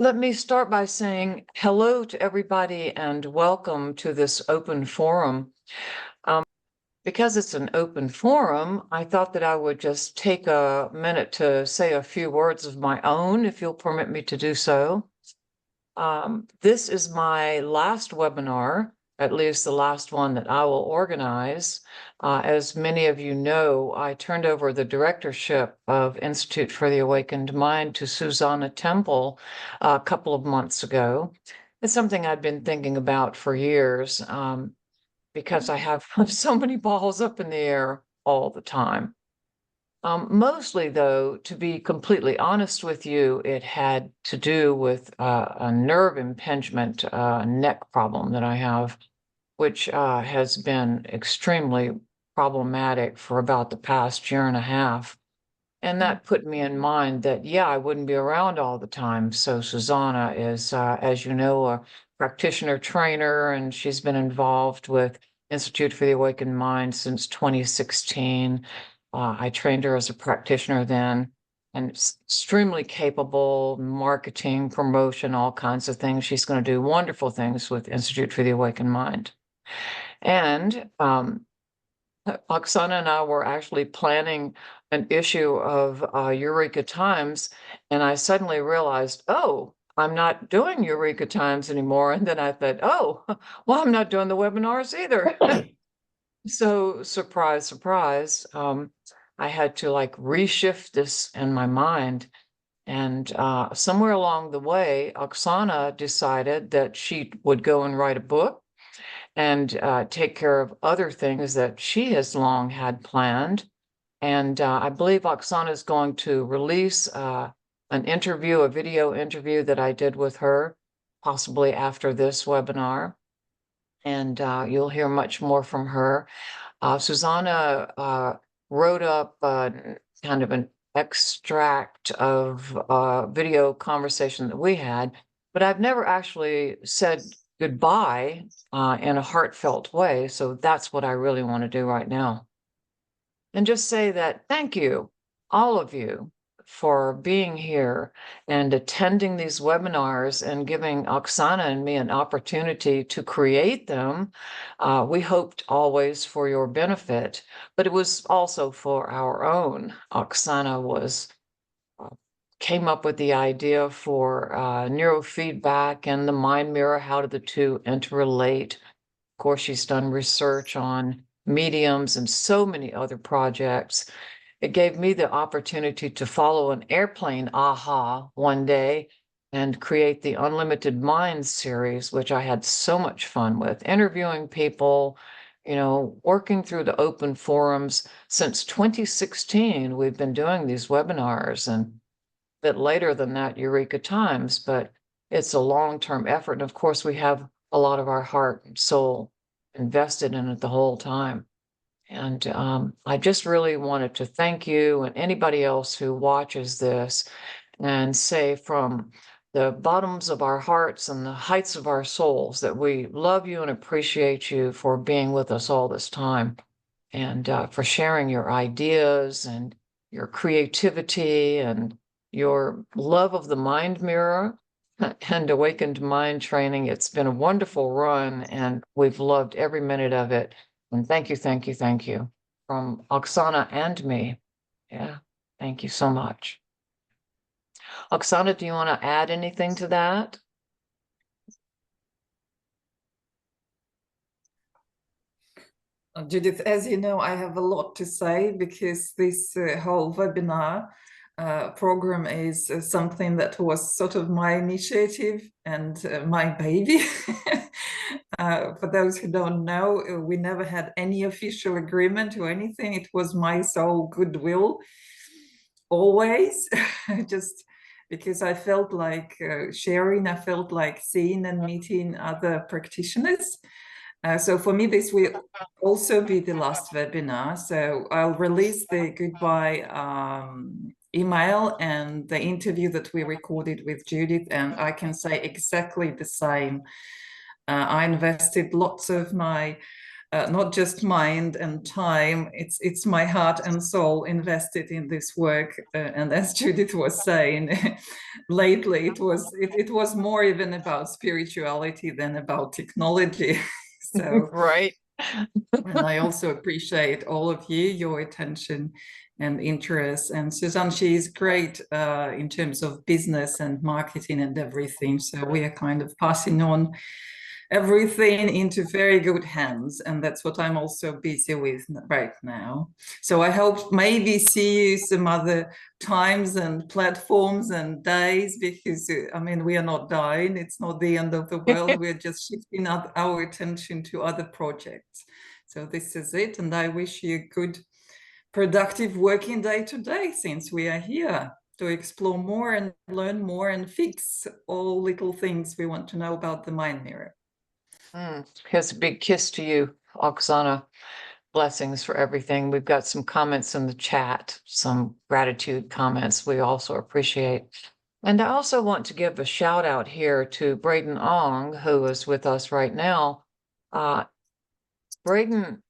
Let me start by saying hello to everybody and welcome to this open forum. Because it's an open forum, I thought that I would just take a minute to say a few words of my own, if you'll permit me to do so. This is my last webinar, at least the last one that I will organize. As many of you know, I turned over the directorship of Institute for the Awakened Mind to Susanna Temple a couple of months ago. It's something I'd been thinking about for years because I have so many balls up in the air all the time. Mostly, though, to be completely honest with you, it had to do with a nerve impingement neck problem that I have, which has been extremely problematic for about the past year and a half. And that put me in mind that, yeah, I wouldn't be around all the time. So Susanna is, as you know, a practitioner trainer, and she's been involved with Institute for the Awakened Mind since 2016. I trained her as a practitioner then, and extremely capable, marketing, promotion, all kinds of things. She's going to do wonderful things with Institute for the Awakened Mind. And Oksana and I were actually planning an issue of Eureka Times, and I suddenly realized, oh, I'm not doing Eureka Times anymore. And then I thought, oh, well, I'm not doing the webinars either. So surprise, surprise. I had to like reshift this in my mind. And somewhere along the way, Oksana decided that she would go and write a book and take care of other things that she has long had planned. And I believe Oksana is going to release an interview, a video interview that I did with her, possibly after this webinar. And you'll hear much more from her. Susanna wrote up kind of an extract of video conversation that we had, but I've never actually said goodbye in a heartfelt way. So that's what I really want to do right now. And just say that thank you, all of you, for being here and attending these webinars and giving Oksana and me an opportunity to create them. We hoped always for your benefit, but it was also for our own. Oksana came up with the idea for neurofeedback and the mind mirror. How do the two interrelate? Of course, she's done research on mediums and so many other projects. It gave me the opportunity to follow an airplane aha one day and create the Unlimited Mind series, which I had so much fun with, interviewing people, you know, working through the open forums. Since 2016, we've been doing these webinars, and a bit later than that, Eureka Times, but it's a long-term effort. And of course, we have a lot of our heart and soul invested in it the whole time. And I just really wanted to thank you and anybody else who watches this and say from the bottoms of our hearts and the heights of our souls that we love you and appreciate you for being with us all this time and for sharing your ideas and your creativity and your love of the mind mirror and awakened mind training. It's been a wonderful run and we've loved every minute of it. And thank you, thank you, thank you from Oksana and me. Yeah, thank you so much. Oksana, do you want to add anything to that? Judith, as you know, I have a lot to say because this whole webinar program is something that was sort of my initiative and my baby. For those who don't know, we never had any official agreement or anything. It was my sole goodwill, always, just because I felt like sharing, I felt like seeing and meeting other practitioners. So for me, this will also be the last webinar. So I'll release the goodbye email and the interview that we recorded with Judith, and I can say exactly the same. I invested lots of my not just mind and time. It's my heart and soul invested in this work. And as Judith was saying, lately it was more even about spirituality than about technology. So, Right. and I also appreciate all of you, your attention and interest. And Suzanne, she is great in terms of business and marketing and everything. So we are kind of passing on everything into very good hands, and that's what I'm also busy with right now. So I hope maybe see you some other times and platforms and days, because I mean, we are not dying, it's not the end of the world, we're just shifting our attention to other projects. So this is it, and I wish you a good productive working day today, since we are here to explore more and learn more and fix all little things we want to know about the mind mirror. Here's a big kiss to you, Oksana. Blessings for everything. We've got some comments in the chat, some gratitude comments we also appreciate. And I also want to give a shout out here to Braden Ong, who is with us right now. Braden,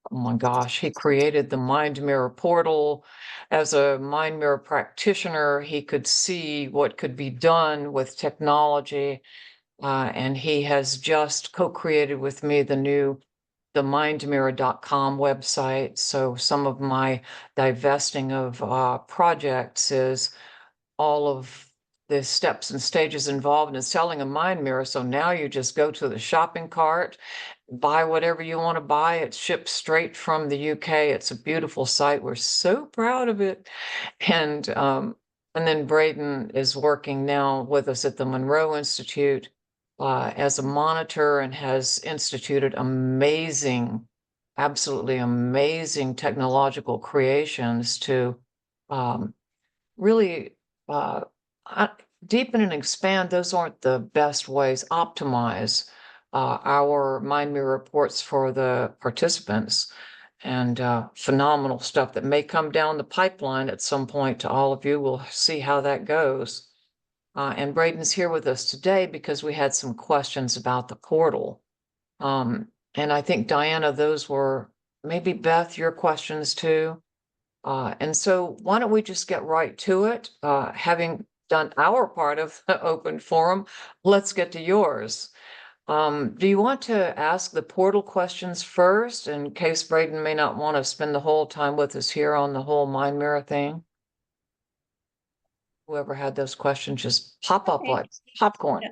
oh my gosh, he created the Mind Mirror portal. As a Mind Mirror practitioner, he could see what could be done with technology. And he has just co-created with me the mindmirror.com website. So some of my divesting of projects is all of the steps and stages involved in selling a mind mirror. So now you just go to the shopping cart, buy whatever you want to buy. It's shipped straight from the UK. It's a beautiful site. We're so proud of it. And then Braden is working now with us at the Monroe Institute as a monitor, and has instituted amazing, absolutely amazing technological creations to really uh, deepen and expand. Those aren't the best ways. Optimize our mind mirror reports for the participants, and phenomenal stuff that may come down the pipeline at some point to all of you. We'll see how that goes. And Braden's here with us today because we had some questions about the portal. And I think, Diana, those were maybe, Beth, your questions too. And so why don't we just get right to it? Having done our part of the open forum, let's get to yours. Do you want to ask the portal questions first, in case Braden may not want to spend the whole time with us here on the whole mind mirror thing? Whoever had those questions just pop up Okay. like popcorn. Yeah.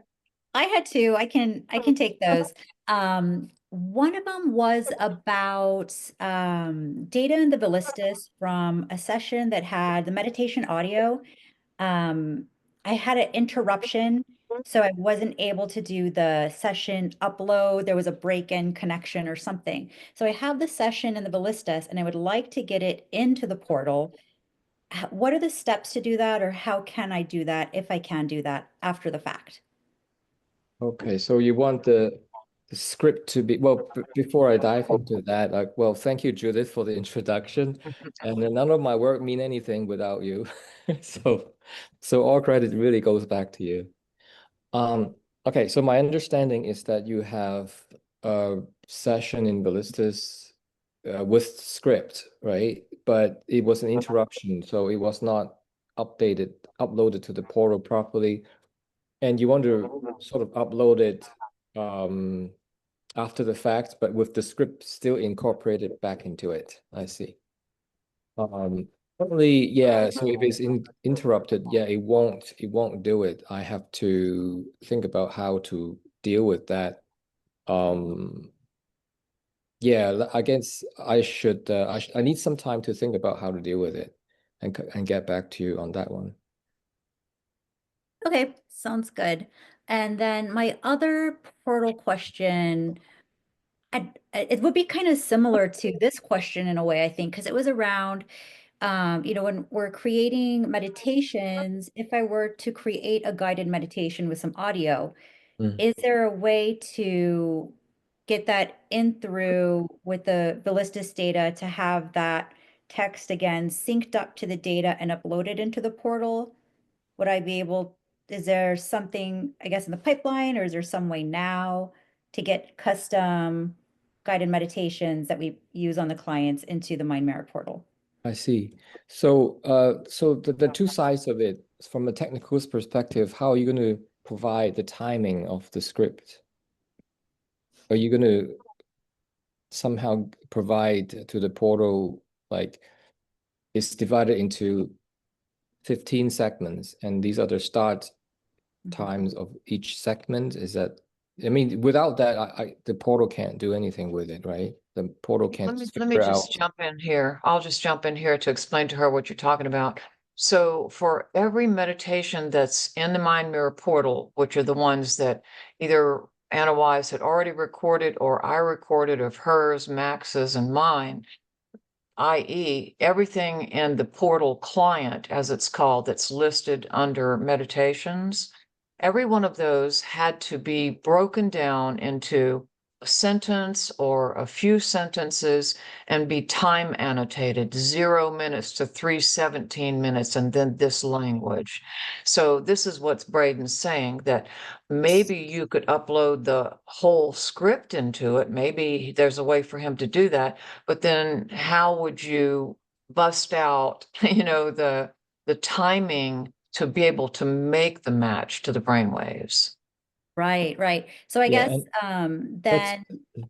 I had two. I can take those. One of them was about data in the Wishlist from a session that had the meditation audio. I had an interruption, so I wasn't able to do the session upload. There was a break in connection or something. So I have the session in the Wishlist, and I would like to get it into the portal. What are the steps to do that, or how can I do that if I can do that after the fact? Okay, so you want the script to be, well, before I dive into that, well, thank you, Judith, for the introduction. And then none of my work mean anything without you. So all credit really goes back to you. Okay, so my understanding is that you have a session in Ballistas with script, right? But it was an interruption, so it was not uploaded to the portal properly. And you want to sort of upload it after the fact, but with the script still incorporated back into it. I see. Probably, yeah. So if it's interrupted, yeah, it won't do it. I have to think about how to deal with that. Yeah, I guess I should. I need some time to think about how to deal with it, and get back to you on that one. Okay, sounds good. And then my other portal question, it would be kind of similar to this question in a way, I think, because it was around, when we're creating meditations, if I were to create a guided meditation with some audio, is there a way to get that in through with the Ballistis data to have that text again synced up to the data and uploaded into the portal? Would I be able, is there something, I guess, in the pipeline, or is there some way now to get custom guided meditations that we use on the clients into the Mind Mirror portal. I see. So, so the two sides of it, from a technical perspective, how are you going to provide the timing of the script? Are you going to somehow provide to the portal, like it's divided into 15 segments, and these are the start times of each segment? Is that, I mean, without that, the portal can't do anything with it, right? The portal can't Let me figure just out. jump in here. I'll just jump in here to explain to her what you're talking about. So for every meditation that's in the Mind Mirror portal, which are the ones that either Anna Wise had already recorded or I recorded of hers, Max's, and mine, i.e., everything in the portal client, as it's called, that's listed under meditations, every one of those had to be broken down into a sentence or a few sentences and be time annotated, 0 minutes to 3:17 minutes, and then this language. So this is what Braden's saying, that maybe you could upload the whole script into it. Maybe there's a way for him to do that, but then how would you bust out, the timing to be able to make the match to the brainwaves? Right, right. So I Yeah, guess that's then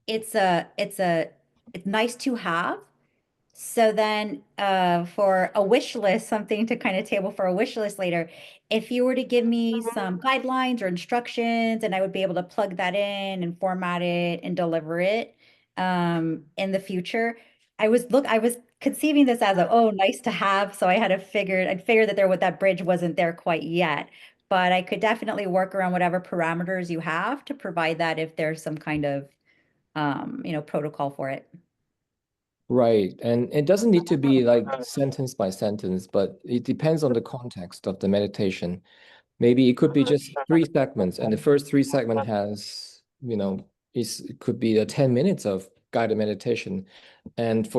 it's nice to have. So then for a wish list, something to kind of table for a wish list later, if you were to give me some guidelines or instructions and I would be able to plug that in and format it and deliver it in the future, I was conceiving this as a, oh, nice to have. So I'd figured that that bridge wasn't there quite yet. But I could definitely work around whatever parameters you have to provide that if there's some kind of protocol for it. right. And it doesn't need to be like sentence by sentence, but it depends on the context of the meditation. Maybe it could be just 3 segments, and the first 3 segment has, it could be 10 minutes of guided meditation. And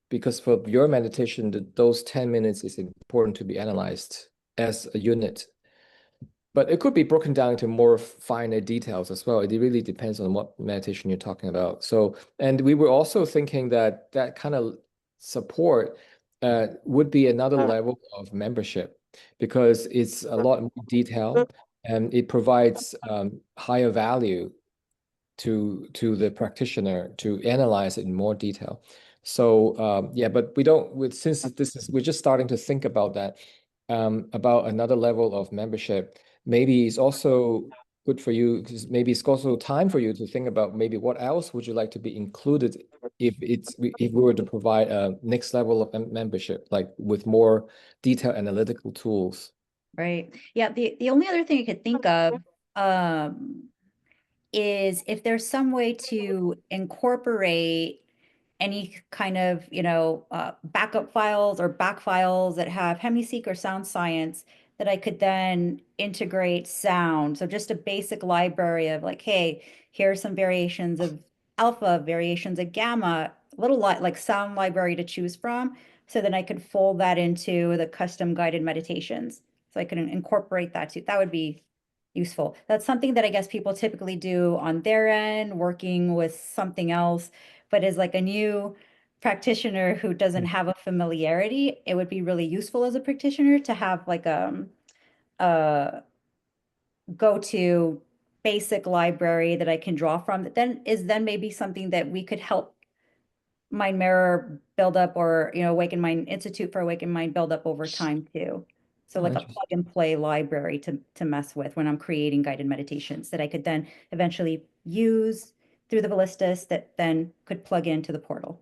because for your meditation, those 10 minutes is important to be analyzed as a unit. But it could be broken down into more finer details as well. It really depends on what meditation you're talking about. So, and we were also thinking that that kind of support would be another level of membership, because it's a lot more detailed and it provides higher value to the practitioner to analyze it in more detail. So yeah, but we don't, since we're just starting to think about that, about another level of membership. Maybe it's also good for you, because maybe it's also time for you to think about maybe what else would you like to be included if we were to provide a next level of membership, like with more detailed analytical tools. Right. Yeah. The only other thing I could think of is if there's some way to incorporate any kind of, backup files or back files that have hemiseek or sound science that I could then integrate sound. So just a basic library of like, hey, here's some variations of alpha, variations of gamma, a little like sound library to choose from. So then I could fold that into the custom guided meditations. So I can incorporate that too. That would be useful. That's something that I guess people typically do on their end, working with something else, but as like a new practitioner who doesn't have a familiarity, it would be really useful as a practitioner to have like a go-to basic library that I can draw from that then maybe something that we could help Mind Mirror build up, or Awaken Mind Institute for Awaken Mind build up over time too. So like a Interesting. plug and play library to mess with when I'm creating guided meditations that I could then eventually use through the Ballistas that then could plug into the portal.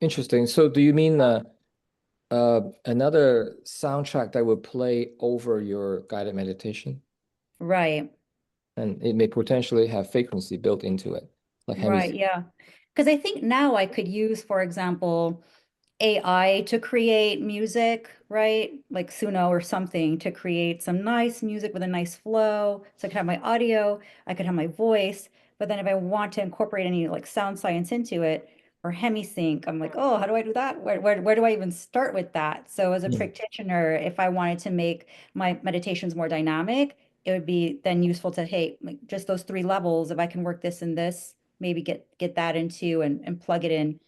Interesting. So do you mean another soundtrack that would play over your guided meditation? Right. And it may potentially have frequency built into it, like Right. hemisphere. Yeah. Because I think now I could use, for example, AI to create music, right? Like Suno or something to create some nice music with a nice flow. So I could have my audio, I could have my voice, but then if I want to incorporate any like sound science into it or hemisync, I'm like, oh, how do I do that? Where do I even start with that? So as a practitioner, if I wanted to make my meditations more dynamic, it would be then useful to, hey, like just those 3 levels, if I can work this and this, maybe get that into and plug it in.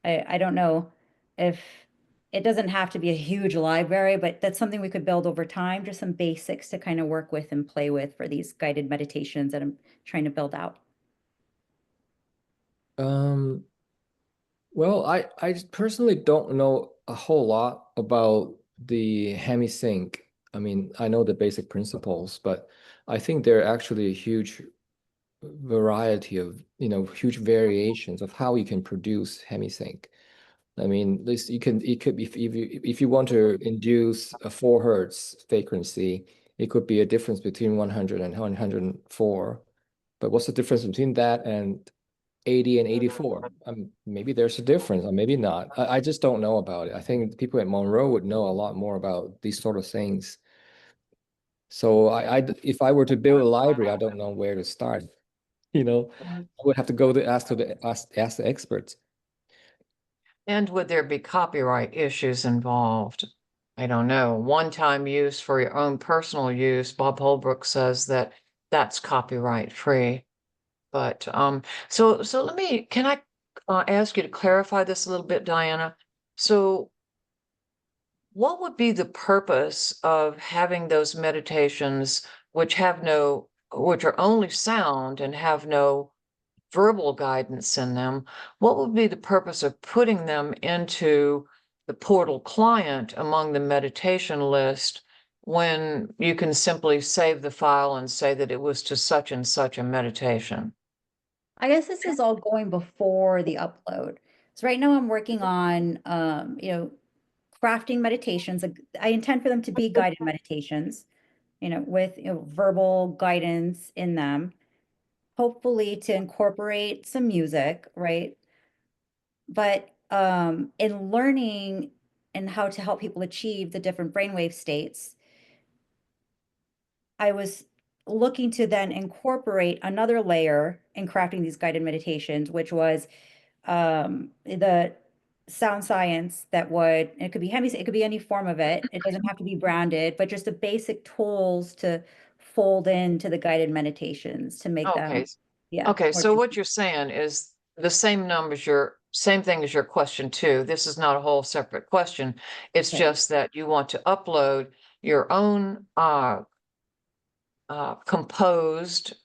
I don't know if it doesn't have to be a huge library, but that's something we could build over time, just some basics to kind of work with and play with for these guided meditations that I'm trying to build out. Well, I personally don't know a whole lot about the HemiSync. I mean, I know the basic principles, but I think there are actually a huge variety of, huge variations of how you can produce HemiSync. I mean, at least it could be, if you want to induce a 4 hertz frequency, it could be a difference between 100 and 104. But what's the difference between that and 80 and 84? Maybe there's a difference, or maybe not. I just don't know about it. I think people at Monroe would know a lot more about these sort of things. So if I were to build a library, I don't know where to start. I would have to go to ask the experts. And would there be copyright issues involved? I don't know. One-time use for your own personal use, Bob Holbrook says that that's copyright free. But so can I ask you to clarify this a little bit, Diana? So what would be the purpose of having those meditations which are only sound and have no verbal guidance in them? What would be the purpose of putting them into the portal client among the meditation list when you can simply save the file and say that it was to such and such a meditation? I guess this is all going before the upload. So right now I'm working on, crafting meditations. I intend for them to be guided meditations, with, verbal guidance in them, hopefully to incorporate some music, right? But in learning and how to help people achieve the different brainwave states, I was looking to then incorporate another layer in crafting these guided meditations, which was the sound science it could be it could be any form of it. It doesn't have to be branded, but just the basic tools to fold into the guided meditations to make them, Okay. yeah. Okay, more so what juicy. you're saying is the same same thing as your question two. This is not a whole separate question. It's Right. just that you want to upload your own composed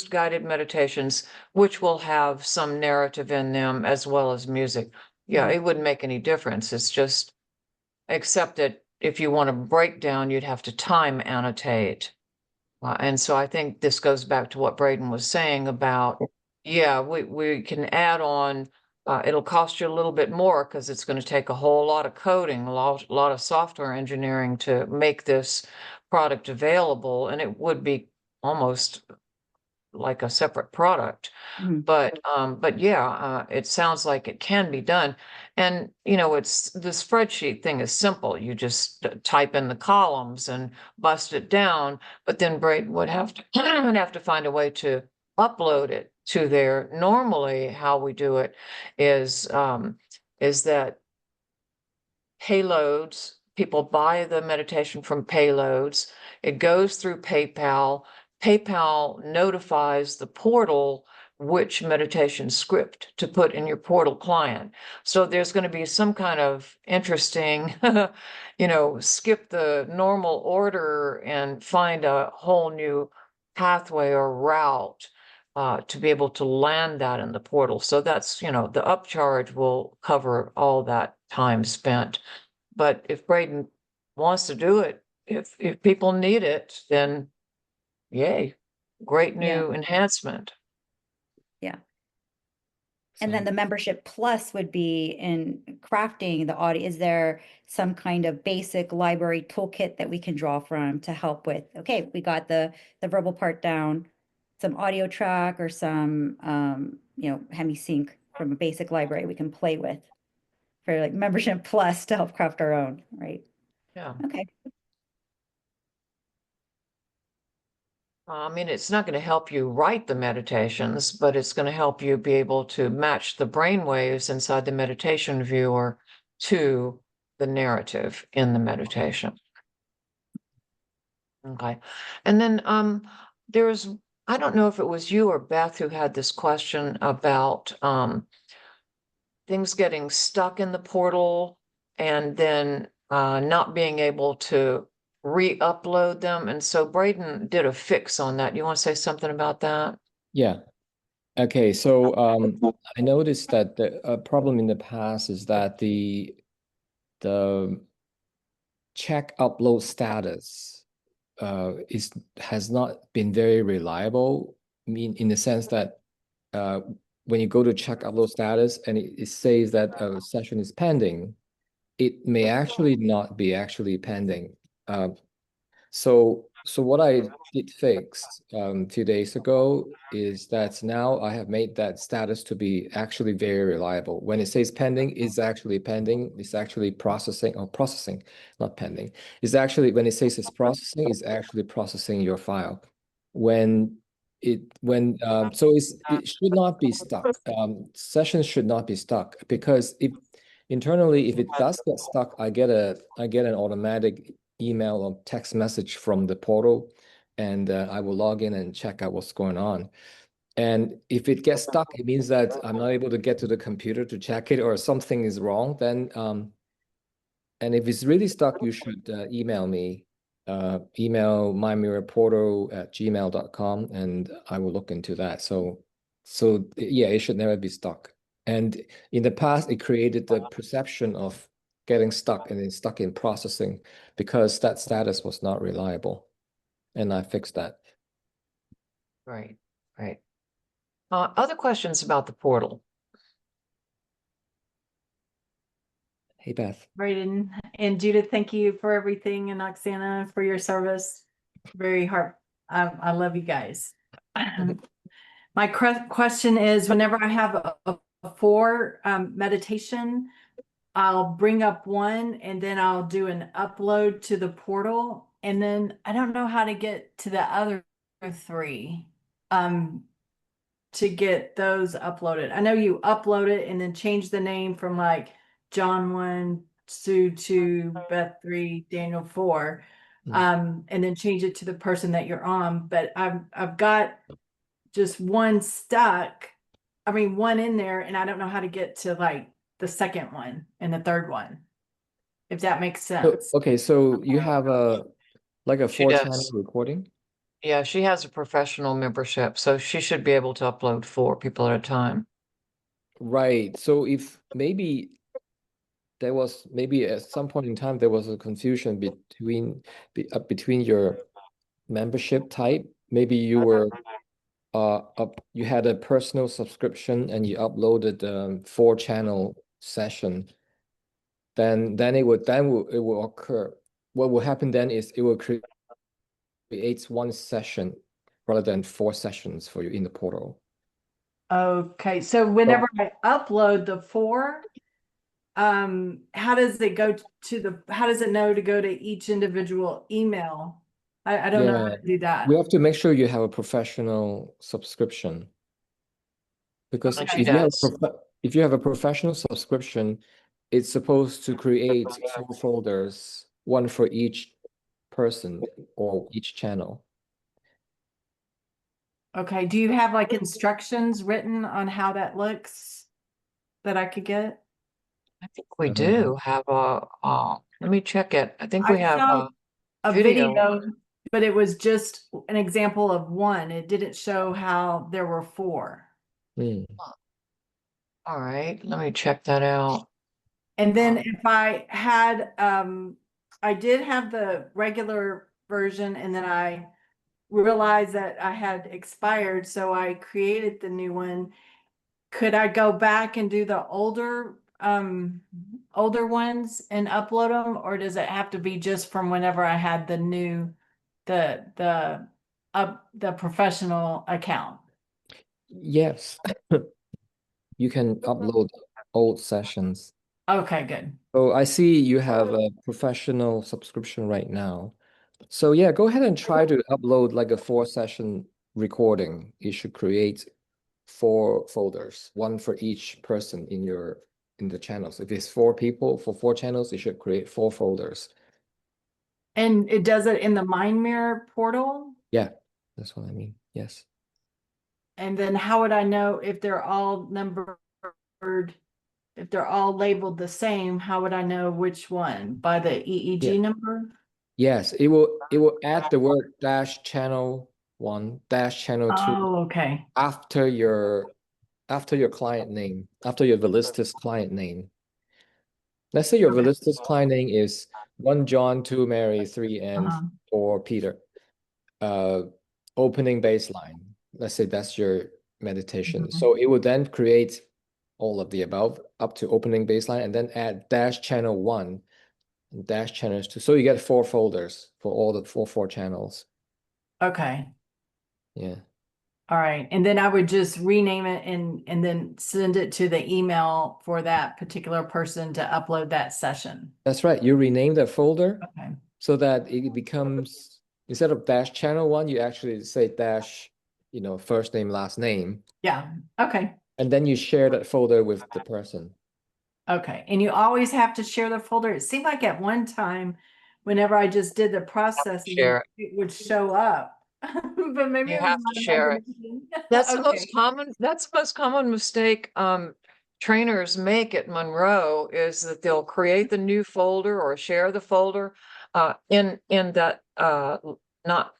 guided meditations, which will have some narrative in them as well as music. Yeah, Mhm. it wouldn't make any difference. It's just, except that if you want a breakdown, you'd have to time annotate. And so I think this goes back to what Braden was saying about, yeah, we can add on, it'll cost you a little bit more because it's going to take a whole lot of coding, a lot of software engineering to make this product available, and it would be almost like a separate product. Mhm. But yeah, it sounds like it can be done. And, it's the spreadsheet thing is simple. You just type in the columns and bust it down, but then Braden would have to would have to find a way to upload it to there. Normally, how we do it is that payloads, people buy the meditation from payloads. It goes through PayPal. PayPal notifies the portal which meditation script to put in your portal client. So there's going to be some kind of interesting, skip the normal order and find a whole new pathway or route to be able to land that in the portal. So that's, the upcharge will cover all that time spent. But if Braden wants to do it, if people need it, then yay, great Yeah. new enhancement. Yeah. And then the membership plus would be in crafting the audio. Is there some kind of basic library toolkit that we can draw from to help with, okay, we got the verbal part down, some audio track or some, HemiSync from a basic library we can play with for like membership plus to help craft our own, right? Yeah. Okay. I mean, it's not going to help you write the meditations, but it's going to help you be able to match the brain waves inside the meditation viewer to the narrative in the meditation. Okay. And then there's I don't know if it was you or Beth who had this question about things getting stuck in the portal and then not being able to re-upload them. And so Braden did a fix on that. You want to say something about that? Yeah. Okay, so I noticed that the problem in the past is that the check upload status has not been very reliable. I mean, in the sense that when you go to check upload status and it says that a session is pending, it may actually not be actually pending. So what I did fix a few days ago is that now I have made that status to be actually very reliable. When it says pending, it's actually pending. It's actually processing, or processing, not pending. It's actually, when it says it's processing, it's actually processing your file. So it should not be stuck. Sessions should not be stuck, because if internally, if it does get stuck, I get an automatic email or text message from the portal, and I will log in and check out what's going on. And if it gets stuck, it means that I'm not able to get to the computer to check it, or something is wrong. Then, and if it's really stuck, you should email me. Email mymirrorportal@gmail.com, and I will look into that. So yeah, it should never be stuck. And in the past, it created the perception of getting stuck and then stuck in processing, because that status was not reliable. And I fixed that. Right, right. Other questions about the portal? Hey, Beth. Braden and Judith, thank you for everything, and Oxana for your service. Very hard. I love you guys. My question is, whenever I have a four meditation, I'll bring up one and then I'll do an upload to the portal. And then I don't know how to get to the other three to get those uploaded. I know you upload it and then change the name from like John 1, Sue 2, Beth 3, Daniel 4, and then change it to the person that you're on. But I've got just one stuck. I mean, one in there, and I don't know how to get to like the second one and the third one, if that makes sense. Okay, so you have a 4-channel does. recording? Yeah, she has a professional membership, so she should be able to upload 4 people at a time. Right. So if maybe at some point in time there was a confusion between your membership type. Maybe you were you had a personal subscription and you uploaded 4-channel session. Then it will occur. What will happen then is it will create one session rather than 4 sessions for you in the portal. Okay, so whenever I upload the 4, how does it go to how does it know to go to each individual email? I don't know how to do that. We have to make sure you have a professional subscription, because Okay. if you have a professional subscription, it's supposed to create 4 folders, one for each person or each channel. Okay, do you have like instructions written on how that looks that I could get? I think we do have let me check it. I think we have saw a video. video, but it was just an example of one. It didn't show how there were 4. All right, let me check that out. And then if I had, I did have the regular version, and then I realized that I had expired, so I created the new one. Could I go back and do the older ones and upload them, or does it have to be just from whenever I had the new, the professional account? Yes. You can upload old sessions. Okay, good. So I see you have a professional subscription right now. So yeah, go ahead and try to upload like a 4-session recording. You should create 4 folders, one for each person in the channels. If it's 4 people for 4 channels, you should create 4 folders. And it does it in the Mind Mirror portal? Yeah, that's what I mean. Yes. And then how would I know if they're all numbered? If they're all labeled the same, how would I know which one? By the EEG Yeah. number? Yes, it will add the word dash channel 1, dash channel 2 Oh, okay. after your client name, after your Wishlist client name. Let's say your Okay. Wishlist client name is 1 John, 2 Mary, 3 and Uh-huh. 4 Peter. Opening baseline. Let's say that's your meditation. Mhm. So it will then create all of the above up to opening baseline and then add dash channel 1 and dash channels 2. So you get 4 folders for all the four channels. Okay. Yeah. All right. And then I would just rename it and then send it to the email for that particular person to upload that session. That's right. You rename the folder Okay. so that it becomes, instead of dash channel 1, you actually say dash, first name, last name. Yeah. Okay. And then you share that folder with the person. Okay. And you always have to share the folder. It seemed like at one time, whenever I just did the processing, Share it would show up. But maybe You it was have my to share it. imagination. That's the Okay. most common mistake trainers make at Monroe is that they'll create the new folder or share the folder in that not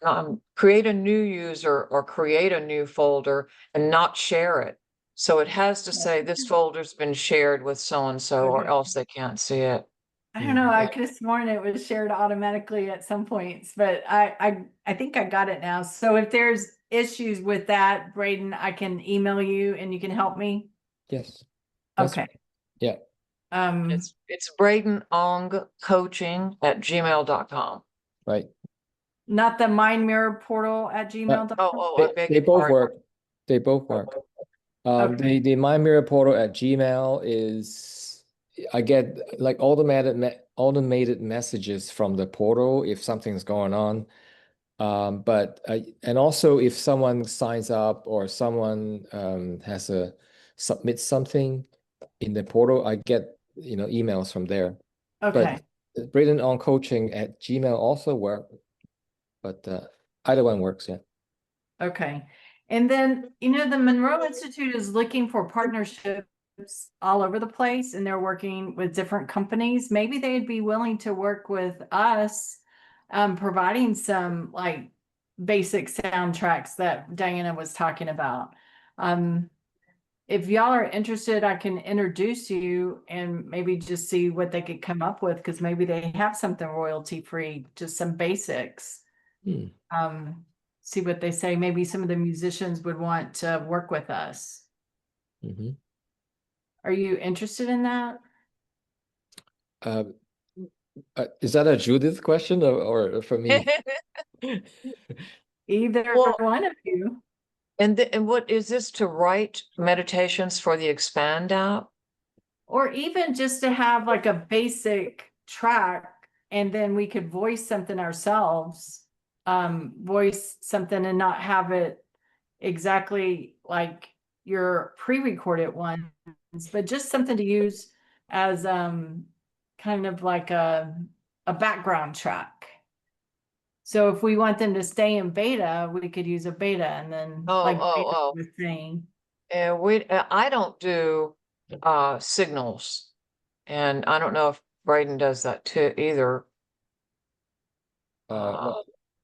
create a new user or create a new folder and not share it. So it has to say this folder's been shared with so and so, or Okay. else they can't see it. I don't know. I could have sworn it was shared automatically at some points, but I think I got it now. So if there's issues with that, Braden, I can email you and you can help me. Yes. That's Okay. right. Yeah. It's Braden Ong Coaching at gmail.com. Right. Not the Mind Mirror portal at gmail.com. I beg They your both pardon. work. They both work. Okay. The My Mirror portal at Gmail is, I get like automated messages from the portal if something's going on. And also if someone signs up or someone has to submit something in the portal, I get emails from there. Okay. But Braden on Coaching at Gmail also work, but either one works. Yeah. Okay. And then, the Monroe Institute is looking for partnerships all over the place, and they're working with different companies. Maybe they'd be willing to work with us, providing some like basic soundtracks that Diana was talking about. If y'all are interested, I can introduce you and maybe just see what they could come up with, because maybe they have something royalty free, just some basics. See what they say. Maybe some of the musicians would want to work with us. Mm-hmm. Are you interested in that? Is that a Judith question or for me? Either Well, one of you. And what is this, to write meditations for the Expand app? Or even just to have like a basic track, and then we could voice something ourselves, voice something and not have it exactly like your pre-recorded ones, but just something to use as kind of like a background track. So if we want them to stay in beta, we could use a beta, and then like Braden was saying. And I don't do signals, and I don't know if Braden does that too either.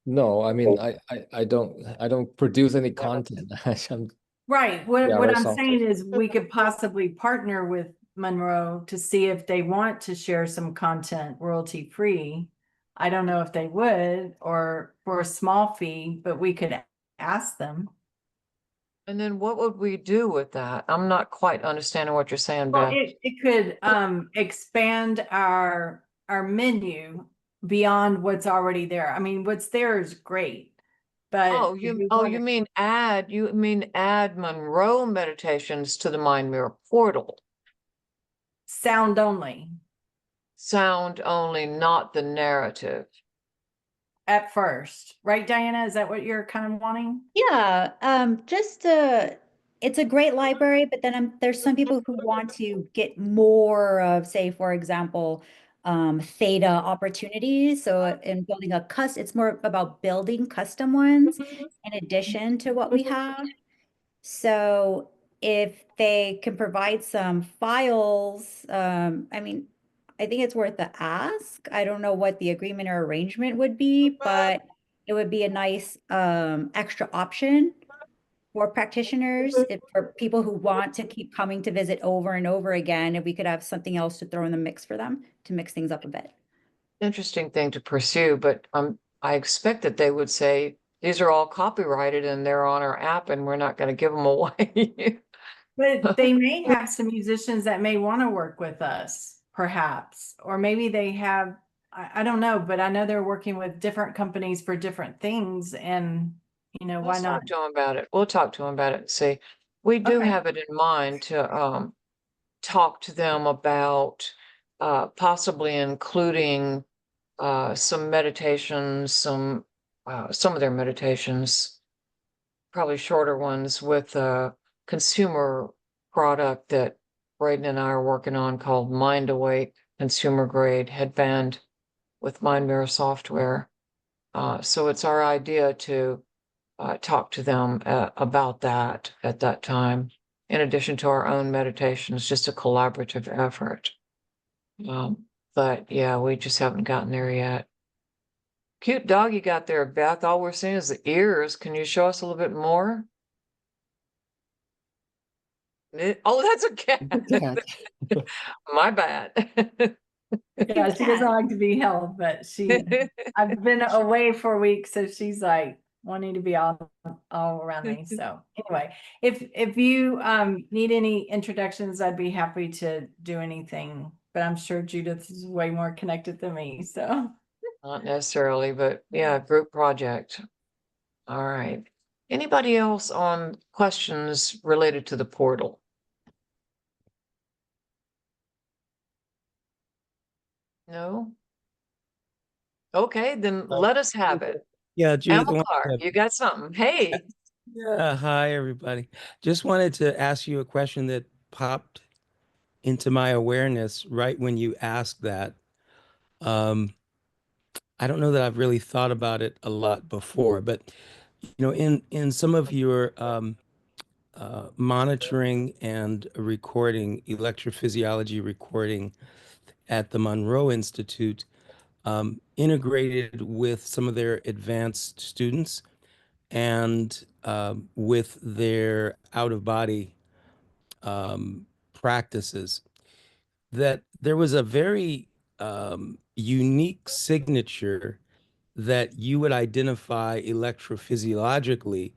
No, I mean I don't produce any content. Right. Yeah, What right, I'm software. saying is we could possibly partner with Monroe to see if they want to share some content royalty free. I don't know if they would, or for a small fee, but we could ask them. And then what would we do with that? I'm not quite understanding what you're saying, Well, Beth. it could expand our menu beyond what's already there. I mean, what's there is great, but You mean add Monroe meditations to the Mind Mirror portal. sound only Sound only, not the narrative. at first, right, Diana? Is that what you're kind of wanting? Yeah, it's a great library, but then there's some people who want to get more of, say, for example, theta opportunities. So in building it's more about building custom ones in addition to what we have. So if they can provide some files, I mean, I think it's worth the ask. I don't know what the agreement or arrangement would be, but it would be a nice extra option for practitioners, for people who want to keep coming to visit over and over again, if we could have something else to throw in the mix for them to mix things up a bit. Interesting thing to pursue, but I expect that they would say, these are all copyrighted and they're on our app and we're not going to give them away. But they may have some musicians that may want to work with us, perhaps, or maybe they have, I don't know, but I know they're working with different companies for different things, and why Let's not? talk to them about it. We'll talk to them about it and see. We do Okay. have it in mind to talk to them about possibly including some meditations, some of their meditations, probably shorter ones, with a consumer product that Braden and I are working on called Mind Awake, consumer grade headband with Mind Mirror software. So it's our idea to talk to them about that at that time, in addition to our own meditations, just a collaborative effort. But yeah, we just haven't gotten there yet. Cute dog you got there, Beth. All we're seeing is the ears. Can you show us a little bit more? Oh, that's a cat. Cat. My bad. Yeah, she doesn't like to be held, but I've been away for a week, so she's like wanting to be all around me. So anyway, if you need any introductions, I'd be happy to do anything, but I'm sure Judith is way more connected than me, so. Not necessarily, but yeah, group project. All right. Anybody else on questions related to the portal? No? Okay, then let us have it. Yeah, Judith. Amilcar, you got something. Hey. Yeah, hi everybody. Just wanted to ask you a question that popped into my awareness right when you asked that. I don't know that I've really thought about it a lot before, but in some of your monitoring and recording, electrophysiology recording at the Monroe Institute, integrated with some of their advanced students and with their out-of-body practices, that there was a very unique signature that you would identify electrophysiologically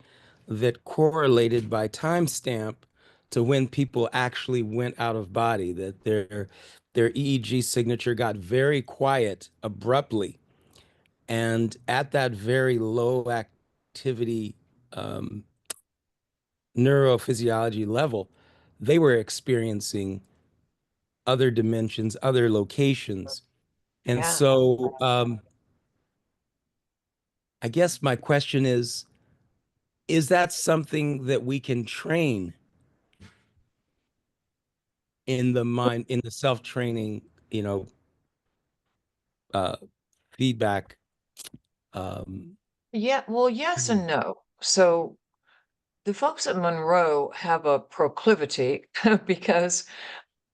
that correlated by timestamp to when people actually went out of body, that their EEG signature got very quiet abruptly. And at that very low activity neurophysiology level, they were experiencing other dimensions, other locations. And Yeah. so I guess my question is that something that we can train in the mind, in the self-training, feedback? Yeah, well, yes and no. So the folks at Monroe have a proclivity because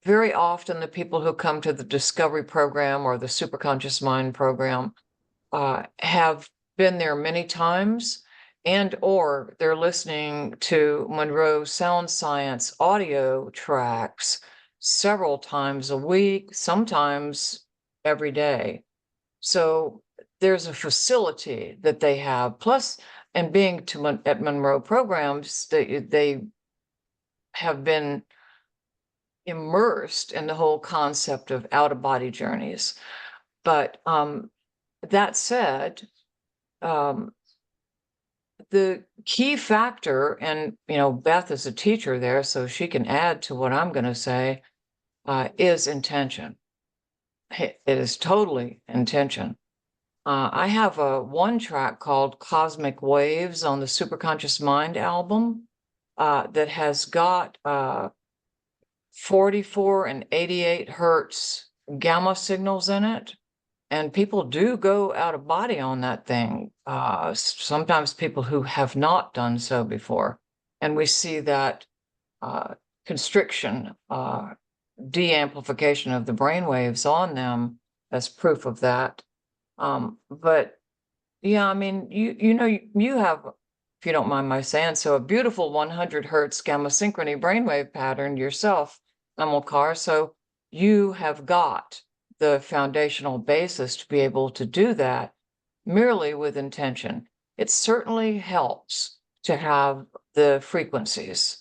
very often the people who come to the Discovery program or the Superconscious Mind program have been there many times, and or they're listening to Monroe Sound Science audio tracks several times a week, sometimes every day. So there's a facility that they have. Plus, and being at Monroe programs, they have been immersed in the whole concept of out-of-body journeys. But that said, the key factor, and Beth is a teacher there, so she can add to what I'm going to say, is intention. It is totally intention. I have a one track called Cosmic Waves on the Superconscious Mind album that has got 44 and 88 hertz gamma signals in it. And people do go out of body on that thing. Sometimes people who have not done so before. and we see that constriction, de-amplification of the brain waves on them as proof of that. But yeah, I mean, you have, if you don't mind my saying so, a beautiful 100 hertz gamma synchrony brainwave pattern yourself, Amilcar. So you have got the foundational basis to be able to do that merely with intention. It certainly helps to have the frequencies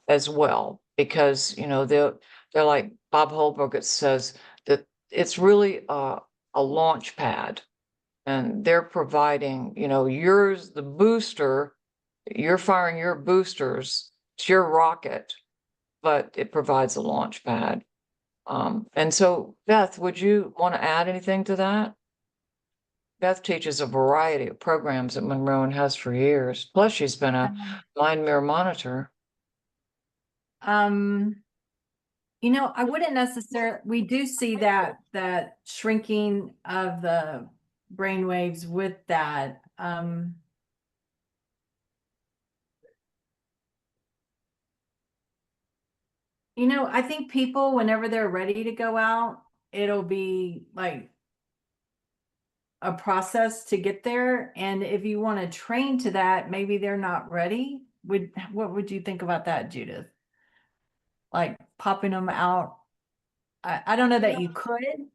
as well, because they're like Bob Holbrook says that it's really a launch pad, and they're providing, yours, the booster, you're firing your boosters to your rocket, but it provides a launch pad. And so, Beth, would you want to add anything to that? Beth teaches a variety of programs at Monroe and has for years. Plus, she's been a mind mirror monitor. I wouldn't necessarily, we do see that shrinking of the brain waves with that. I think people, whenever they're ready to go out, it'll be like a process to get there. And if you want to train to that, maybe they're not ready. What would you think about that, Judith? Like popping them out? I don't know that you could,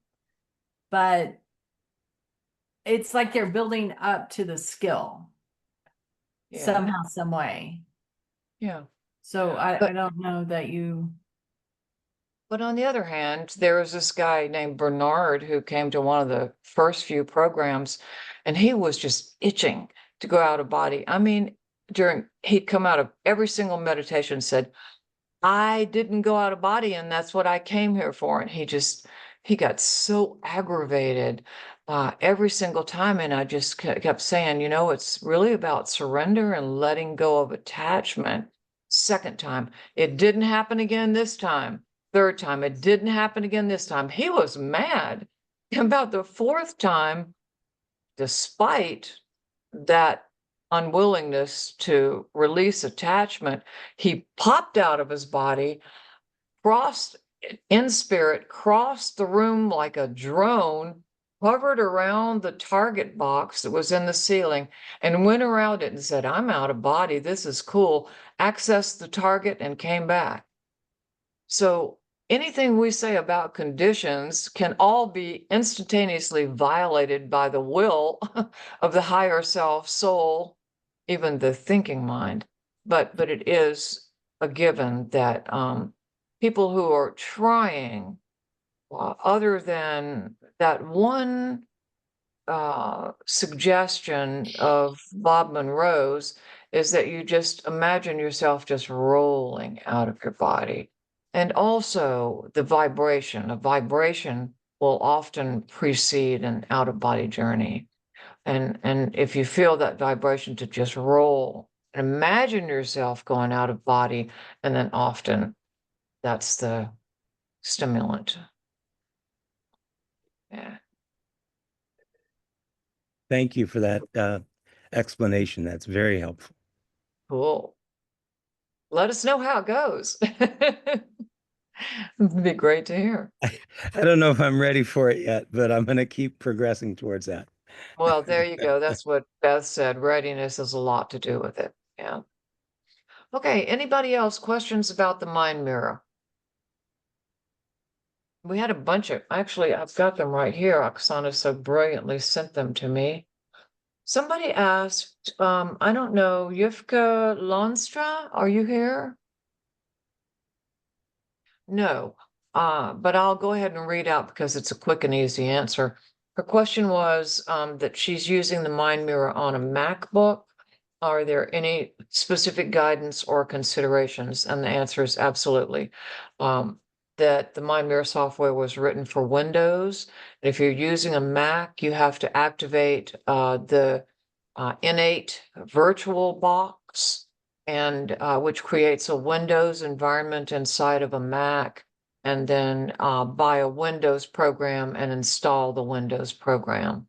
but it's like they're building up to the skill somehow, some way. Yeah. So I don't know that you. But on the other hand, there was this guy named Bernard who came to one of the first few programs, and he was just itching to go out of body. I mean, he'd come out of every single meditation and said, I didn't go out of body, and that's what I came here for. And he got so aggravated every single time. And I just kept saying, it's really about surrender and letting go of attachment. Second time, it didn't happen again this time. Third time, it didn't happen again this time. He was mad. About the fourth time, despite that unwillingness to release attachment, he popped out of his body, crossed in spirit, crossed the room like a drone, hovered around the target box that was in the ceiling, and went around it and said, I'm out of body. This is cool. Accessed the target and came back. So anything we say about conditions can all be instantaneously violated by the will of the higher self, soul, even the thinking mind. But it is a given that people who are trying, other than that one suggestion of Bob Monroe's, is that you just imagine yourself just rolling out of your body. And also the vibration. A vibration will often precede an out-of-body journey. And if you feel that vibration, to just roll and imagine yourself going out of body, and then often that's the stimulant. Yeah. Thank you for that explanation. That's very helpful. Cool. Let us know how it goes. It'd be great to hear. I don't know if I'm ready for it yet, but I'm going to keep progressing towards that. Well, there you go. That's what Beth said. Readiness has a lot to do with it. Yeah. Okay. Anybody else? Questions about the mind mirror? We had a bunch of, actually, I've got them right here. Oksana so brilliantly sent them to me. Somebody asked, I don't know, Yufka Lonstra, are you here? No, but I'll go ahead and read out because it's a quick and easy answer. Her question was that she's using the mind mirror on a MacBook. Are there any specific guidance or considerations? And the answer is absolutely. That the mind mirror software was written for Windows. And if you're using a Mac, you have to activate the innate virtual box, and which creates a Windows environment inside of a Mac, and then buy a Windows program and install the Windows program.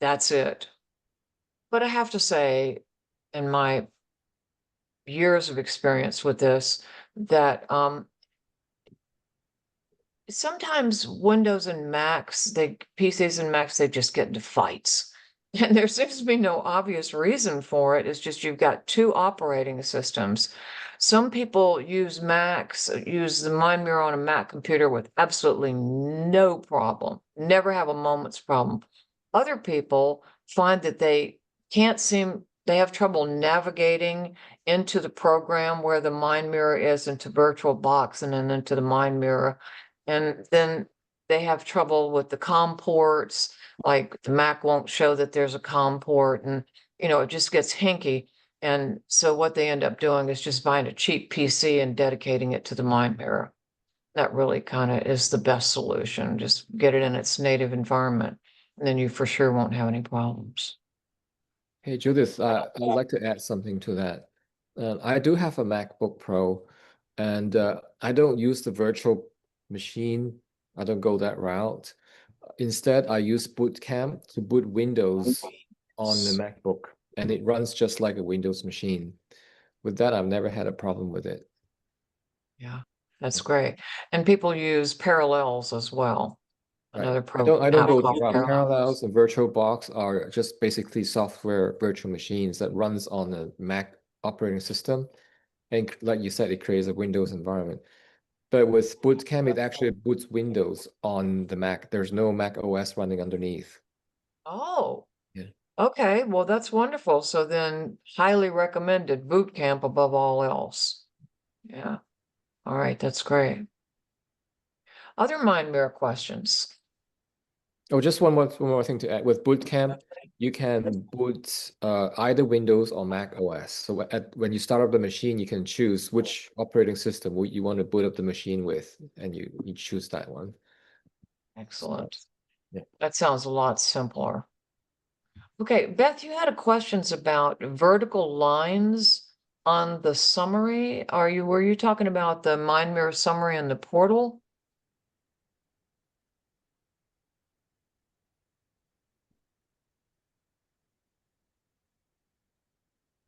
That's it. But I have to say, in my years of experience with this, that sometimes Windows and Macs, PCs and Macs, they just get into fights. And there seems to be no obvious reason for it. It's just you've got two operating systems. Some people use Macs, use the Mind Mirror on a Mac computer with absolutely no problem, never have a moment's problem. Other people find that they have trouble navigating into the program where the Mind Mirror is, into VirtualBox and then into the Mind Mirror. And then they have trouble with the COM ports, like the Mac won't show that there's a COM port, and it just gets hinky. And so what they end up doing is just buying a cheap PC and dedicating it to the Mind Mirror. That really kind of is the best solution. Just get it in its native environment, and then you for sure won't have any problems. Hey, Judith, I'd like to add something to that. I do have a MacBook Pro, and I don't use the virtual machine. I don't go that route. Instead, I use Boot Camp to boot Windows on the MacBook, and it runs just like a Windows machine. With that, I've never had a problem with it. Yeah, that's great. And people use Parallels as well. Right. Another I don't go app called that route. Parallels. Parallels and VirtualBox are just basically software virtual machines that runs on a Mac operating system. And like you said, it creates a Windows environment. But with Boot Camp, it actually boots Windows on the Mac. There's no Mac OS running underneath. Oh, Yeah. okay. Well, that's wonderful. So then highly recommended, Boot Camp above all else. Yeah. All right. That's great. Other Mind Mirror questions? Oh, just one more thing to add. With Boot Camp, you can boot either Windows or Mac OS. So when you start up the machine, you can choose which operating system you want to boot up the machine with, and you choose that one. Excellent. Yeah. That sounds a lot simpler. Okay, Beth, you had questions about vertical lines on the summary. Were you talking about the Mind Mirror summary in the portal?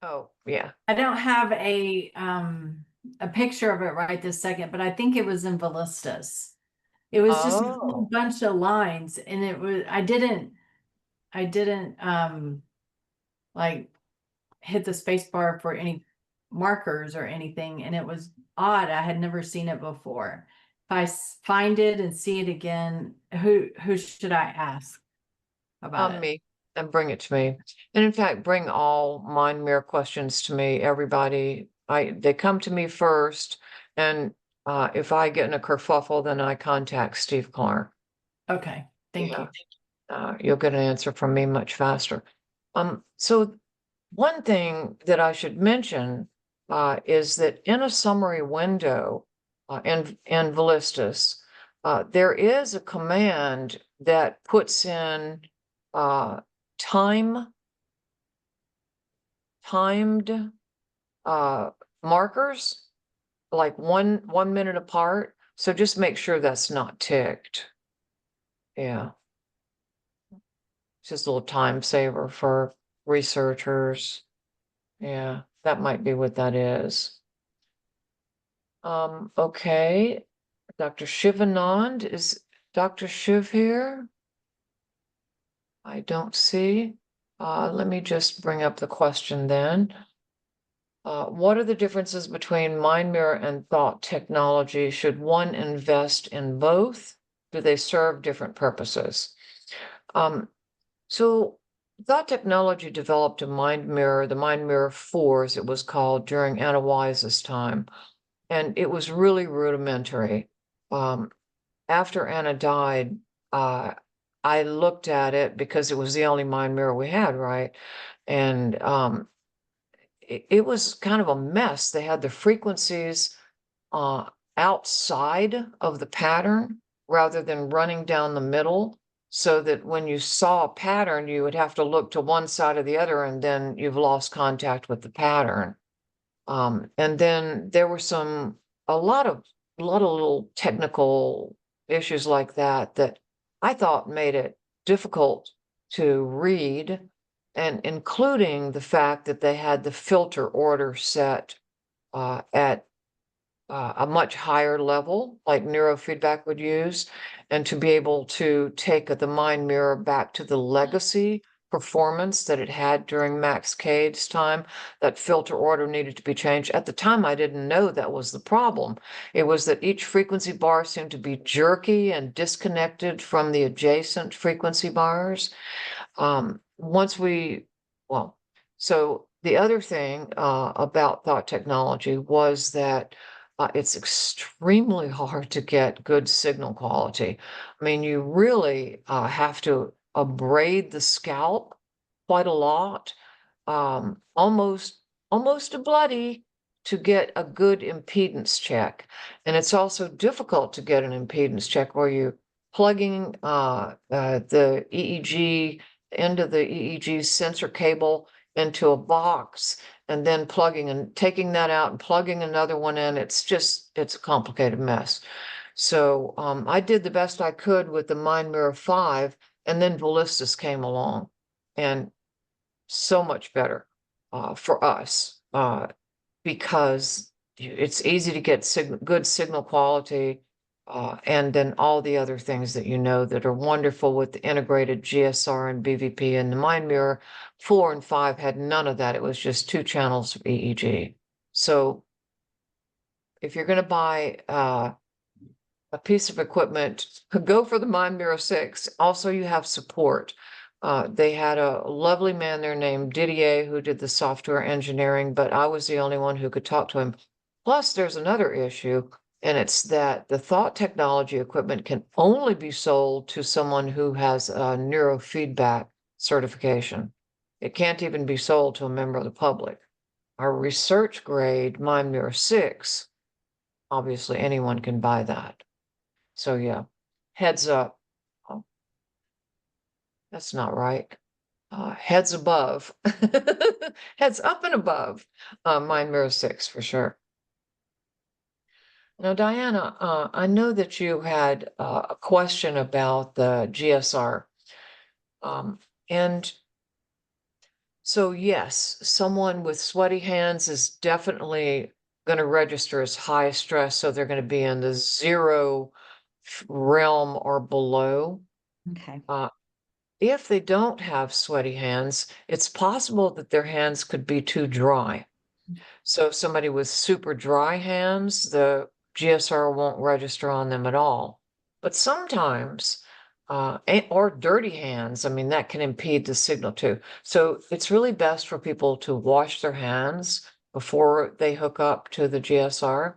Oh, yeah. I don't have a picture of it right this second, but I think it was in Wishlist. It was just a Oh. bunch of lines, and I didn't like hit the space bar for any markers or anything, and it was odd. I had never seen it before. If I find it and see it again, who should I ask about it? Me, and bring it to me. And in fact, bring all Mind Mirror questions to me, everybody. They come to me first, and if I get in a kerfuffle, then I contact Steve Clark. Okay, thank you. You'll get an answer from me much faster. So one thing that I should mention is that in a summary window in Wishlist, there is a command that puts in timed markers, like one minute apart. So just make sure that's not ticked. Yeah. It's just a little time saver for researchers. Yeah, that might be what that is. Okay. Dr. Shivanand, is Dr. Shiv here? I don't see. Let me just bring up the question then. What are the differences between Mind Mirror and thought technology? Should one invest in both? Do they serve different purposes? So thought technology developed a Mind Mirror, the Mind Mirror 4, as it was called, during Anna Wise's time. And it was really rudimentary. After Anna died, I looked at it because it was the only Mind Mirror we had, right? And it was kind of a mess. They had the frequencies outside of the pattern rather than running down the middle, so that when you saw a pattern, you would have to look to one side or the other, and then you've lost contact with the pattern. And then there were a lot of little technical issues like that I thought made it difficult to read, and including the fact that they had the filter order set at a much higher level, like neurofeedback would use, and to be able to take the mind mirror back to the legacy performance that it had during Max Cade's time. That filter order needed to be changed. At the time, I didn't know that was the problem. It was that each frequency bar seemed to be jerky and disconnected from the adjacent frequency bars. So the other thing about thought technology was that it's extremely hard to get good signal quality. I mean, you really have to abrade the scalp quite a lot, almost a bloody, to get a good impedance check. And it's also difficult to get an impedance check where you're plugging the EEG end of the EEG sensor cable into a box and then plugging and taking that out and plugging another one in. It's a complicated mess. So I did the best I could with the Mind Mirror 5, and then Wishlist came along, and so much better for us because it's easy to get good signal quality. And then all the other things that you know that are wonderful with the integrated GSR and BVP. And the Mind Mirror 4 and 5 had none of that. It was just 2 channels of EEG. So if you're going to buy a piece of equipment, go for the Mind Mirror 6. Also, you have support. They had a lovely man there named Didier who did the software engineering, but I was the only one who could talk to him. Plus, there's another issue. And it's that the thought technology equipment can only be sold to someone who has a neurofeedback certification. It can't even be sold to a member of the public. Our research grade Mind Mirror 6, obviously anyone can buy that. So yeah, heads up. Oh, that's not right. Heads above. Heads up and above. Mind Mirror 6 for sure. Now, Diana, I know that you had a question about the GSR. And so, yes, someone with sweaty hands is definitely going to register as high stress. So they're going to be in the 0 realm or below. Okay. If they don't have sweaty hands, it's possible that their hands could be too dry. So somebody with super dry hands, the GSR won't register on them at all. But sometimes, or dirty hands, I mean, that can impede the signal too. So it's really best for people to wash their hands before they hook up to the GSR.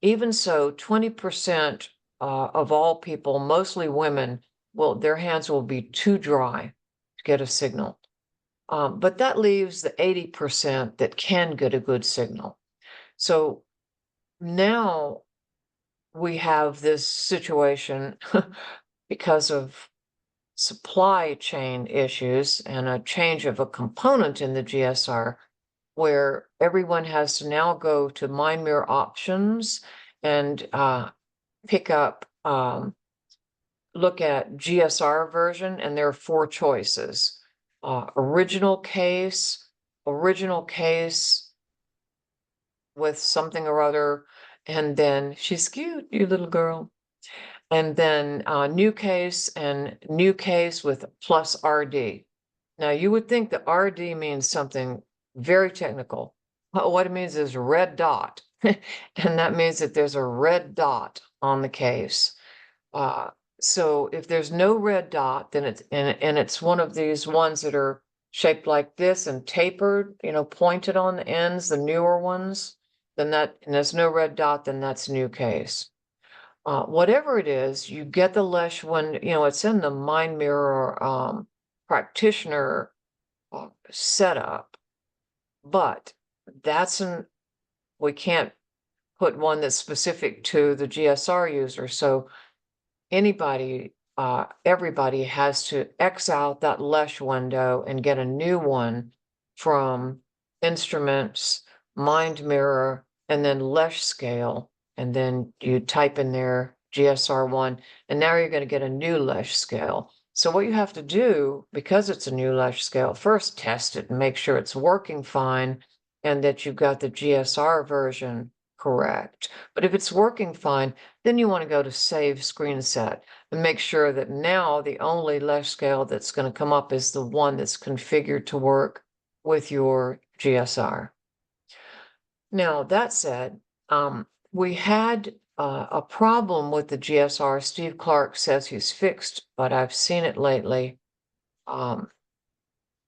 Even so, 20% of all people, mostly women, their hands will be too dry to get a signal. But that leaves the 80% that can get a good signal. So now we have this situation because of supply chain issues and a change of a component in the GSR, where everyone has to now go to Mind Mirror options and pick up, look at GSR version, and there are 4 choices. Original case with something or other, and then she's cute, you little girl. And then new case and new case with plus RD. Now you would think that RD means something very technical. But what it means is red dot. And that means that there's a red dot on the case. So if there's no red dot, then it's one of these ones that are shaped like this and tapered, pointed on the ends, the newer ones, and there's no red dot, then that's new case. Whatever it is, you get the Lesh one, it's in the Mind Mirror practitioner setup, but we can't put one that's specific to the GSR user. So everybody has to X out that Lesh window and get a new one from Instruments, Mind Mirror, and then Lesh Scale. And then you type in there GSR1, and now you're going to get a new Lesh scale. So what you have to do, because it's a new Lesh scale, first test it and make sure it's working fine. and that you've got the GSR version correct. But if it's working fine, then you want to go to Save Screen Set and make sure that now the only lesh scale that's going to come up is the one that's configured to work with your GSR. Now, that said, we had a problem with the GSR. Steve Clark says he's fixed, but I've seen it lately.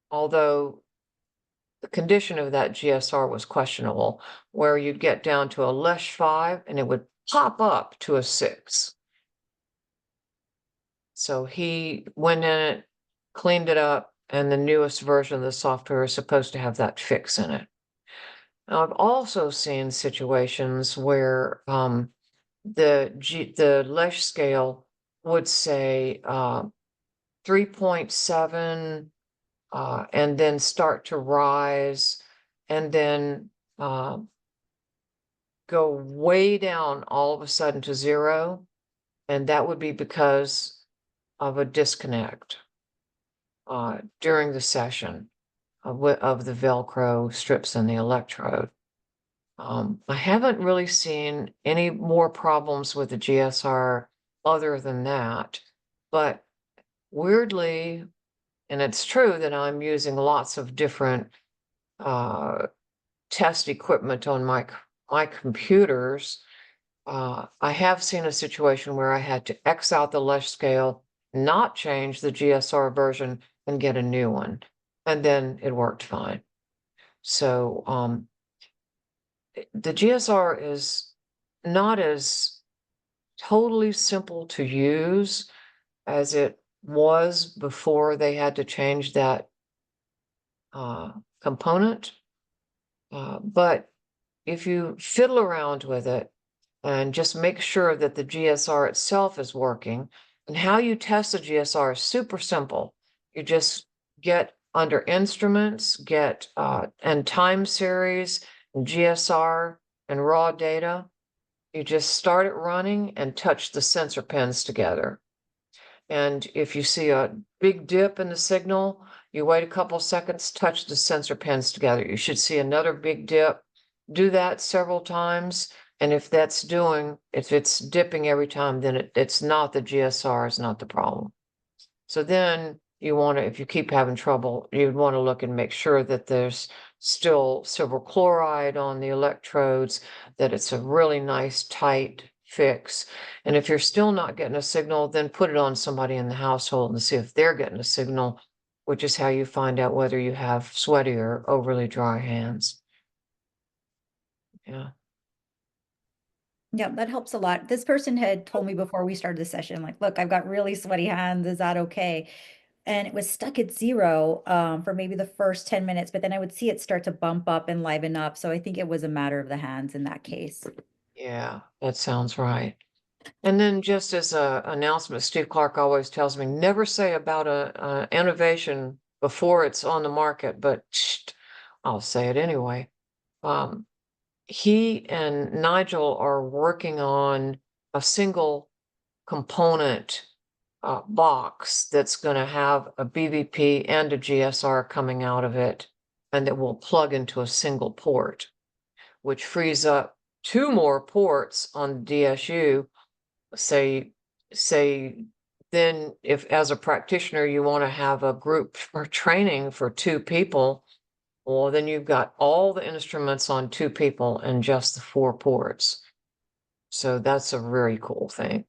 Although the condition of that GSR was questionable, where you'd get down to a lesh 5 and it would pop up to a 6. So he went in it, cleaned it up, and the newest version of the software is supposed to have that fix in it. Now, I've also seen situations where the lesh scale would say 3.7 and then start to rise and then go way down all of a sudden to 0. And that would be because of a disconnect during the session of the Velcro strips and the electrode. I haven't really seen any more problems with the GSR other than that, but weirdly, and it's true that I'm using lots of different test equipment on my computers. I have seen a situation where I had to X out the lesh scale, not change the GSR version, and get a new one, and then it worked fine. So the GSR is not as totally simple to use as it was before they had to change that component. But if you fiddle around with it and just make sure that the GSR itself is working, and how you test the GSR is super simple. You just get under Instruments, get and Time Series, and GSR, and raw data. You just start it running and touch the sensor pins together. And if you see a big dip in the signal, you wait a couple seconds, touch the sensor pins together. You should see another big dip. Do that several times. And if it's dipping every time, then it's not the GSR, is not the problem. So then you want to, if you keep having trouble, you'd want to look and make sure that there's still silver chloride on the electrodes, that it's a really nice tight fix. And if you're still not getting a signal, then put it on somebody in the household and see if they're getting a signal, which is how you find out whether you have sweaty or overly dry hands. Yeah. Yeah, that helps a lot. This person had told me before we started the session, like, look, I've got really sweaty hands. Is that okay? And it was stuck at 0 for maybe the first 10 minutes, but then I would see it start to bump up and liven up. So I think it was a matter of the hands in that case. Yeah, that sounds right. And then just as an announcement, Steve Clark always tells me, never say about a innovation before it's on the market, but I'll say it anyway. He and Nigel are working on a single component box that's going to have a BVP and a GSR coming out of it, and that will plug into a single port, which frees up 2 more ports on DSU. Say then if as a practitioner you want to have a group for training for 2 people, well, then you've got all the instruments on 2 people and just the 4 ports. So that's a very cool thing.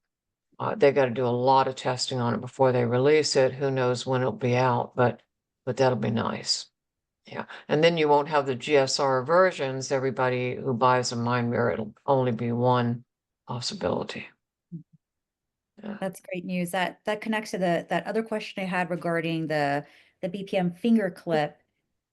They got to do a lot of testing on it before they release it. Who knows when it'll be out, but that'll be nice. Yeah, and then you won't have the GSR versions. Everybody who buys a Mind Mirror, it'll only be one possibility. Yeah. That's great news. That connects to that other question I had regarding the BPM finger clip.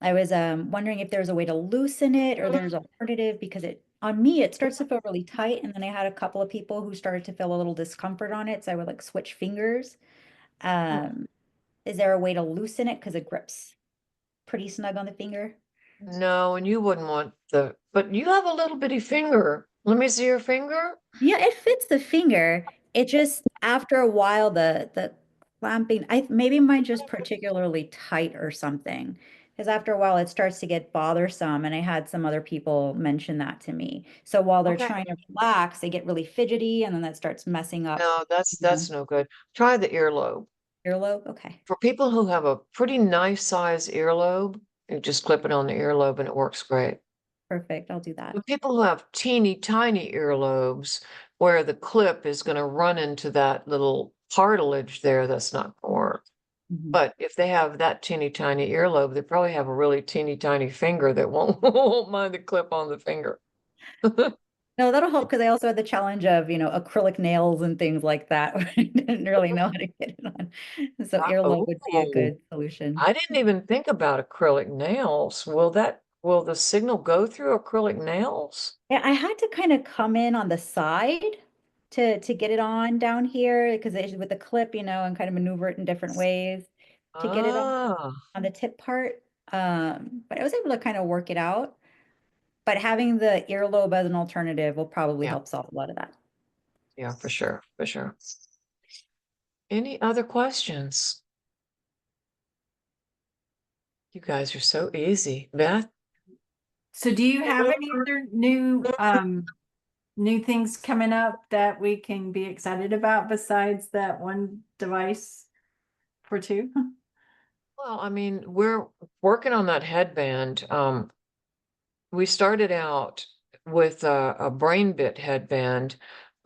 I was wondering if there's a way to loosen it or there's an alternative, because on me it starts to feel really tight, and then I had a couple of people who started to feel a little discomfort on it, so I would like switch fingers. Is there a way to loosen it because it grips pretty snug on the finger? No, and you wouldn't want but you have a little bitty finger. Let me see your finger. Yeah, it fits the finger. It just, after a while, the clamping, maybe mine's just particularly tight or something. Because after a while, it starts to get bothersome. And I had some other people mention that to me. So while they're Okay. trying to relax, they get really fidgety, and then that starts messing up No, that's no good. Try the earlobe. earlobe. Okay. For people who have a pretty nice size earlobe, you just clip it on the earlobe and it works great. Perfect. I'll do that. But people who have teeny tiny earlobes where the clip is going to run into that little cartilage there, that's not going to work. Mhm. But if they have that teeny tiny earlobe, they probably have a really teeny tiny finger that won't, won't mind the clip on the finger. No, that'll help because I also had the challenge of, acrylic nails and things like that. Where I didn't really know how to get it on. So earlobe would be a Oh, good solution. I didn't even think about acrylic nails. Will the signal go through acrylic nails? Yeah, I had to kind of come in on the side to get it on down here because with the clip, and kind of maneuver it in different ways to get it Ah, on the tip part. But I was able to kind of work it out. But having the earlobe as an alternative will probably yeah, help solve a lot of that. yeah, for sure, for sure. Any other questions? You guys are so easy. Beth? So do you have any other new things coming up that we can be excited about besides that one device for two? Well, I mean, we're working on that headband. We started out with a brain bit headband,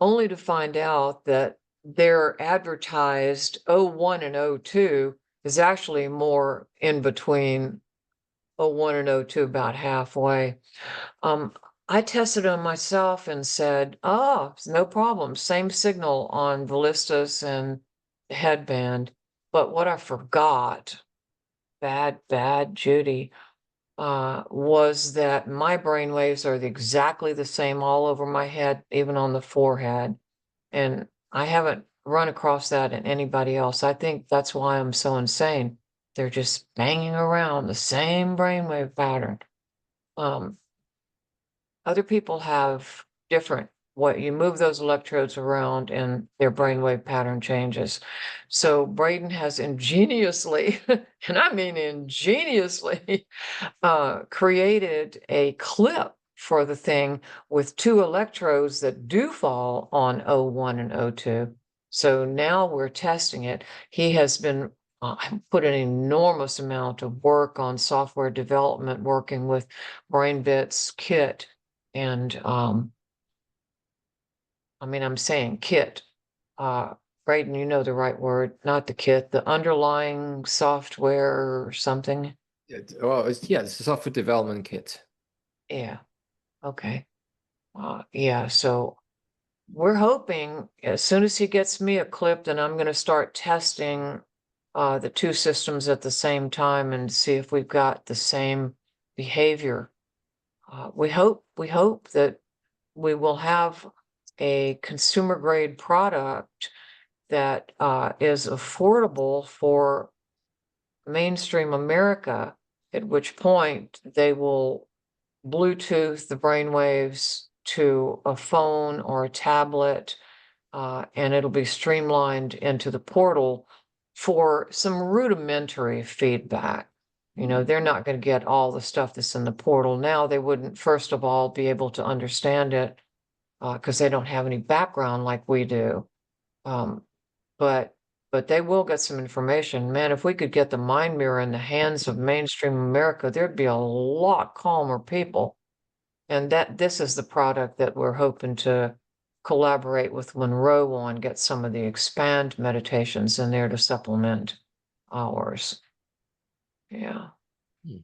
only to find out that their advertised 01 and 02 is actually more in between 01 and 02, about halfway. I tested on myself and said, oh, no problem. Same signal on ballistas and the headband. But what I forgot, bad Judy, was that my brain waves are exactly the same all over my head, even on the forehead. And I haven't run across that in anybody else. I think that's why I'm so insane. They're just banging around the same brainwave pattern. Other people have different, what you move those electrodes around and their brainwave pattern changes. So Braden has ingeniously, and I mean ingeniously, created a clip for the thing with two electrodes that do fall on 01 and 02. So now we're testing it. He has been put an enormous amount of work on software development, working with BrainBits Kit. And I mean, I'm saying kit. Braden, you know the right word, not the kit, the underlying software or something. Well, it's a software development kit. Yeah. Okay. Yeah. So we're hoping as soon as he gets me a clip, then I'm going to start testing the two systems at the same time and see if we've got the same behavior. We hope that we will have a consumer grade product that is affordable for mainstream America, at which point they will Bluetooth the brainwaves to a phone or a tablet, and it'll be streamlined into the portal for some rudimentary feedback. They're not going to get all the stuff that's in the portal now. They wouldn't, first of all, be able to understand it because they don't have any background like we do. But they will get some information. Man, if we could get the mind mirror in the hands of mainstream America, there'd be a lot calmer people. And this is the product that we're hoping to collaborate with Monroe on, get some of the expand meditations in there to supplement ours. Yeah.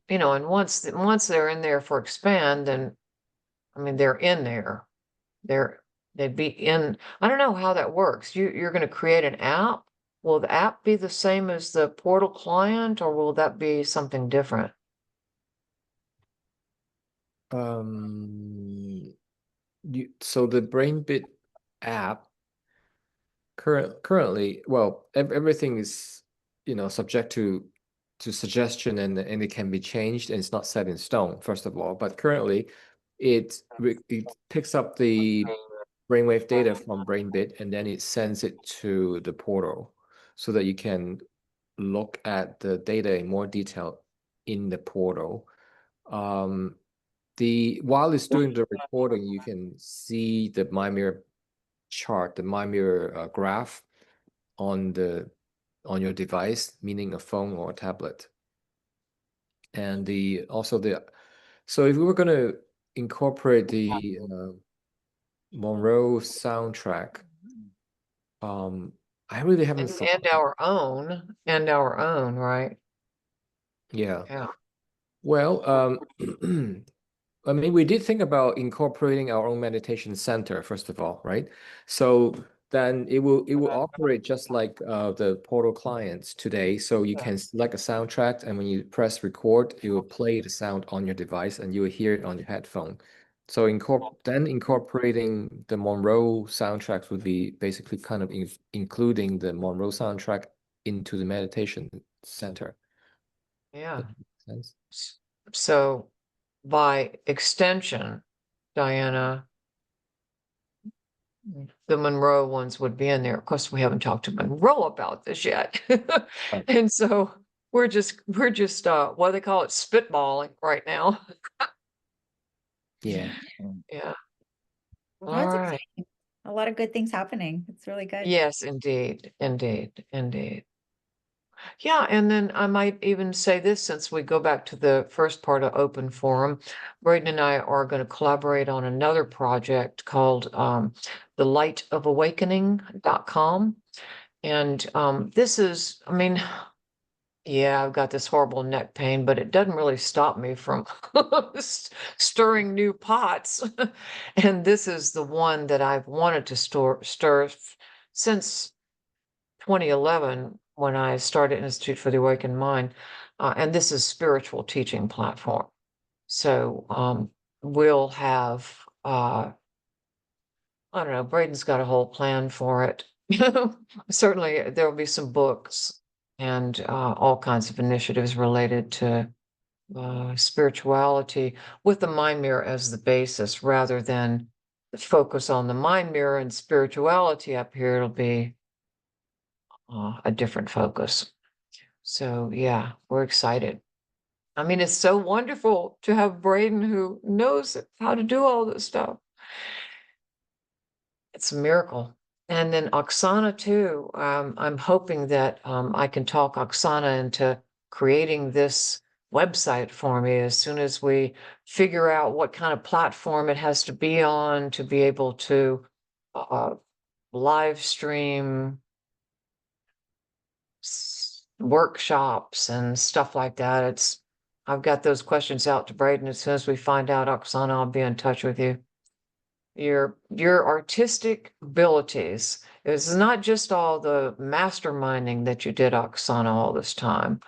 And once they're in there for expand, then I mean they're in there. They'd be in. I don't know how that works. You're going to create an app. Will the app be the same as the portal client, or will that be something different? So the BrainBit app currently, well, everything is subject to suggestion, and it can be changed, and it's not set in stone, first of all. But currently, it picks up the brainwave data from BrainBit, and then it sends it to the portal so that you can look at the data in more detail in the portal. While it's doing the recording, you can see the MyMirror chart, the MyMirror graph on your device, meaning a phone or a tablet. And so if we were going to incorporate the Monroe soundtrack, I really haven't thought. And our own, right? Yeah. Yeah. Well, I mean, we did think about incorporating our own meditation center, first of all, right? So then it will operate just like the portal clients today. So you can select a soundtrack, and when you press record, it will play the sound on your device, and you will hear it on your headphone. So incorporating the Monroe soundtracks would be basically kind of including the Monroe soundtrack into the meditation center. Yeah. Sense? So by extension, Diana, the Monroe ones would be in there. Of course, we haven't talked to Monroe about this yet. And so we're just what do they call it? Spitballing right now. Yeah. Yeah. Well, All that's right. exciting. A lot of good things happening. It's really good. Yes, indeed. Yeah, and then I might even say this, since we go back to the first part of Open Forum, Braden and I are going to collaborate on another project called thelightofawakening.com. And this is, I mean, yeah, I've got this horrible neck pain, but it doesn't really stop me from stirring new pots. And this is the one that I've wanted to stir since 2011, when I started Institute for the Awakened Mind, and this is spiritual teaching platform. So we'll have, I don't know, Braden's got a whole plan for it. Certainly there will be some books and all kinds of initiatives related to spirituality, with the mind mirror as the basis, rather than focus on the mind mirror and spirituality up here. It'll be a different focus. So yeah, we're excited. I mean, it's so wonderful to have Braden, who knows how to do all this stuff. It's a miracle. And then Oxana too. I'm hoping that I can talk Oxana into creating this website for me as soon as we figure out what kind of platform it has to be on to be able to live stream workshops and stuff like that. I've got those questions out to Braden. As soon as we find out, Oksana, I'll be in touch with you. Your artistic abilities is not just all the masterminding that you did, Oksana, all this time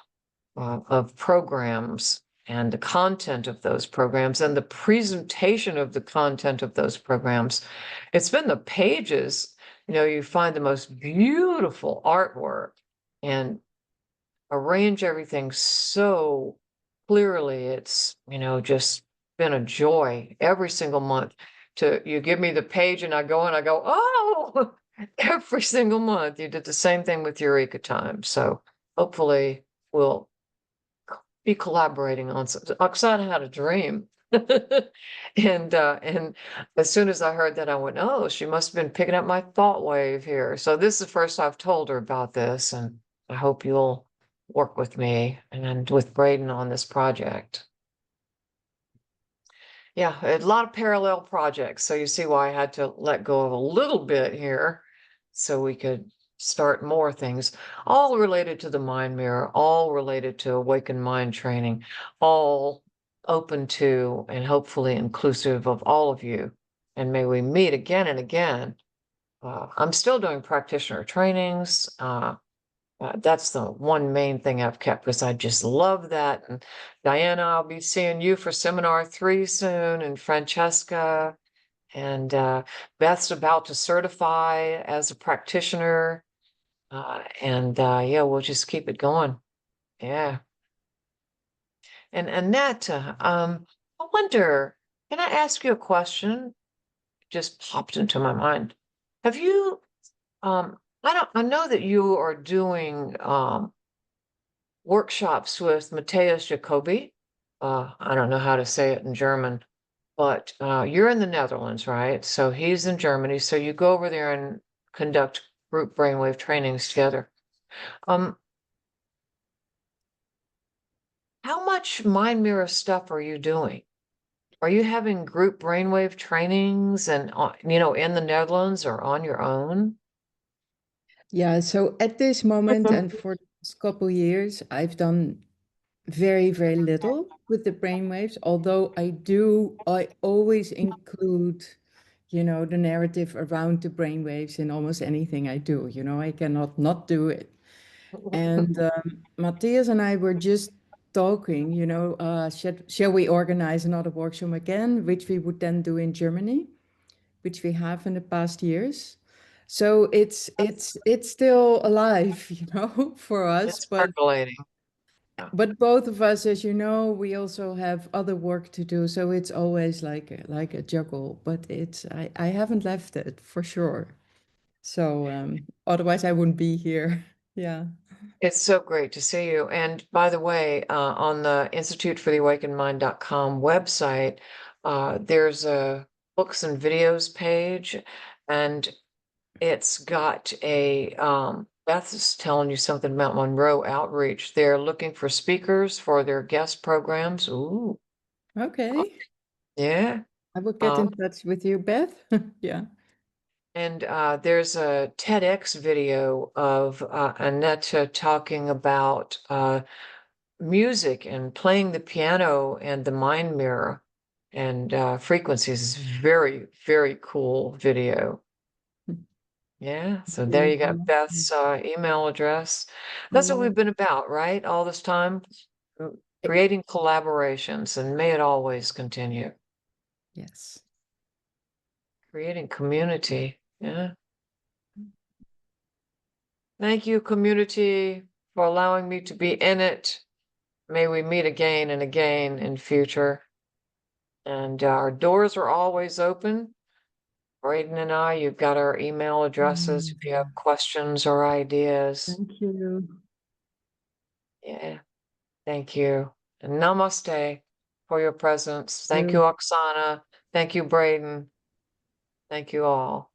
of programs and the content of those programs and the presentation of the content of those programs. It's been the pages, you find the most beautiful artwork and arrange everything so clearly. It's, just been a joy every single month. You give me the page and I go and I go, oh, every single month. You did the same thing with Eureka Time. So hopefully we'll be collaborating on something. Oksana had a dream. And as soon as I heard that, I went, oh, she must have been picking up my thought wave here. So this is the first I've told her about this, and I hope you'll work with me and with Braden on this project. Yeah, a lot of parallel projects. So you see why I had to let go of a little bit here so we could start more things, all related to the mind mirror, all related to awakened mind training, all open to and hopefully inclusive of all of you. And may we meet again and again. I'm still doing practitioner trainings. That's the one main thing I've kept, because I just love that. And Diana, I'll be seeing you for seminar 3 soon, and Francesca, and Beth's about to certify as a practitioner. Yeah, we'll just keep it going. Yeah. And Annette, I wonder, can I ask you a question? Just popped into my mind. Have you, I know that you are doing workshops with Matthias Jacobi. I don't know how to say it in German, but you're in the Netherlands, right? So he's in Germany. So you go over there and conduct group brainwave trainings together. How much mind mirror stuff are you doing? Are you having group brainwave trainings and, in the Netherlands or on your own? Yeah, so at this moment and for the past couple years, I've done very, very little with the brainwaves, although I always include, the narrative around the brainwaves in almost anything I do. I cannot not do it. And Matthias and I were just talking, shall we organize another workshop again, which we would then do in Germany, which we have in the past years. So it's still alive, for us. It's percolating. But both of us, as you know, we also have other work to do. So it's always like a juggle, but I haven't left it for sure. So otherwise I wouldn't be here. Yeah. It's so great to see you. And by the way, on the institutefortheawakenedmind.com website, there's a books and videos page, and it's got a, Beth is telling you something about Monroe Outreach. They're looking for speakers for their guest programs. Ooh, Okay. yeah. I will get in touch with you, Beth. Yeah. And there's a TEDx video of Annette talking about music and playing the piano and the mind mirror and frequencies. Is very, very cool video. Yeah, so there you got Beth's email address. That's what we've been about, right? All this time, creating collaborations, and may it always continue. Yes. Creating community. Yeah. Thank you, community, for allowing me to be in it. May we meet again and again in future. And our doors are always open. Braden and I, you've got our email addresses if you have questions or ideas. Thank you. Yeah, thank you. And namaste for your presence. Thank you, Oksana. Thank you, Braden. Thank you all.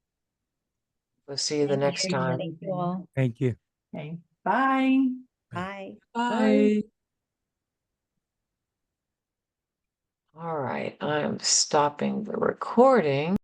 We'll see you the next time. Thank you all. Thank you. Okay. Bye. Bye. Bye. All right, I'm stopping the recording.